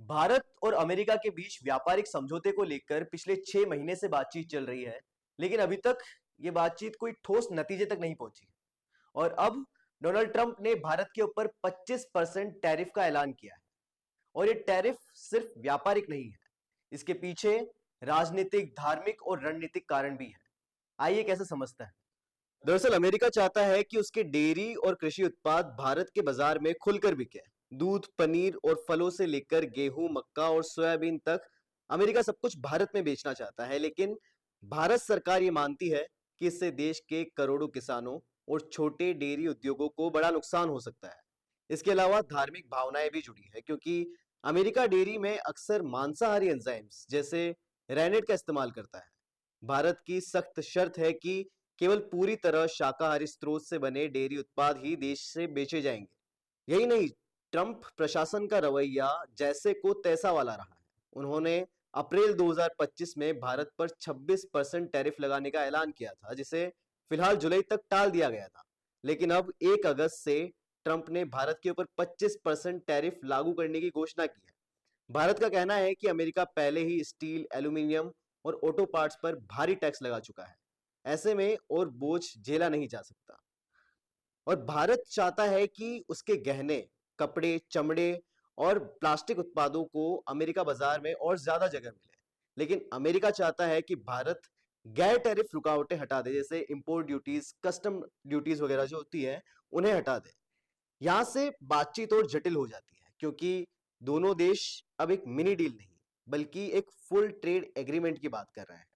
भारत और अमेरिका के बीच व्यापारिक समझौते को लेकर पिछले 6 महीने से बातचीत चल रही है। लेकिन अभी तक ये बातचीत कोई ठोस नतीजे तक नहीं पहुंची। और अब डोनाल्ड ट्रंप ने भारत के ऊपर 25% टैरिफ का ऐलान किया है। और ये टैरिफ सिर्फ व्यापारिक नहीं है, इसके पीछे राजनीतिक, धार्मिक और रणनीतिक कारण भी है। आइए कैसे समझते हैं। दरअसल अमेरिका चाहता है कि उसके डेयरी और कृषि उत्पाद भारत के बाजार में खुलकर बिके। दूध, पनीर और फलों से लेकर गेहूं, मक्का और सोयाबीन तक अमेरिका सब कुछ भारत में बेचना चाहता है। लेकिन भारत सरकार ये मानती है कि इससे देश के करोड़ों किसानों और छोटे डेयरी उद्योगों को बड़ा नुकसान हो सकता है। इसके अलावा धार्मिक भावनाएं भी जुड़ी है, क्योंकि अमेरिका डेयरी में अक्सर मांसाहारी एंजाइम्स जैसे रेनेट का इस्तेमाल करता है। भारत की सख्त शर्त है कि केवल पूरी तरह शाकाहारी स्रोत से बने डेयरी उत्पाद ही देश से बेचे जाएंगे। यही नहीं, ट्रंप प्रशासन का रवैया जैसे को तैसा वाला रहा है। उन्होंने अप्रैल 2025 में भारत पर 26% टैरिफ लगाने का ऐलान किया था, जिसे फिलहाल जुलाई तक टाल दिया गया था। लेकिन अब 1 अगस्त से ट्रंप ने भारत के ऊपर 25% टैरिफ लागू करने की घोषणा की है। भारत का कहना है कि अमेरिका पहले ही स्टील, एल्यूमिनियम और ऑटो पार्ट्स पर भारी टैक्स लगा चुका है। ऐसे में और बोझ झेला नहीं जा सकता। और भारत चाहता है कि उसके गहने, कपड़े, चमड़े और प्लास्टिक उत्पादों को अमेरिका बाजार में और ज्यादा जगह मिले। लेकिन अमेरिका चाहता है कि भारत गैर टैरिफ रुकावटें हटा दे, जैसे इंपोर्ट ड्यूटीज, कस्टम ड्यूटीज वगैरह जो होती है उन्हें हटा दे। यहां से बातचीत और जटिल हो जाती है, क्योंकि दोनों देश अब एक मिनी डील नहीं बल्कि एक फुल ट्रेड एग्रीमेंट की बात कर रहे हैं।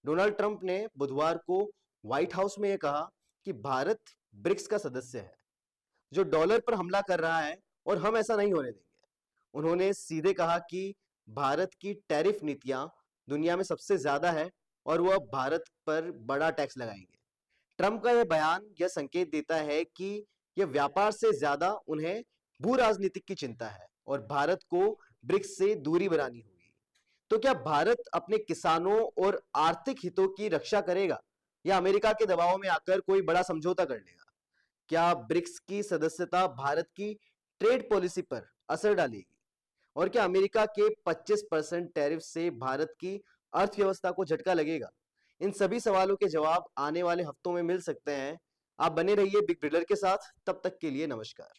डोनाल्ड ट्रंप ने बुधवार को व्हाइट हाउस में यह कहा कि भारत ब्रिक्स का सदस्य है जो डॉलर पर हमला कर रहा है, और हम ऐसा नहीं होने देंगे। उन्होंने सीधे कहा कि भारत की टैरिफ नीतियां दुनिया में सबसे ज्यादा है और वह भारत पर बड़ा टैक्स लगाएंगे। ट्रंप का यह बयान यह संकेत देता है कि यह व्यापार से ज्यादा उन्हें भू राजनीतिक की चिंता है और भारत को ब्रिक्स से दूरी बनानी होगी। तो क्या भारत अपने किसानों और आर्थिक हितों की रक्षा करेगा, या अमेरिका के दबाव में आकर कोई बड़ा समझौता कर लेगा? क्या ब्रिक्स की सदस्यता भारत की ट्रेड पॉलिसी पर असर डालेगी? और क्या अमेरिका के 25% टैरिफ से भारत की अर्थव्यवस्था को झटका लगेगा? इन सभी सवालों के जवाब आने वाले हफ्तों में मिल सकते हैं। आप बने रहिए बिग ब्रिलर के साथ। तब तक के लिए नमस्कार।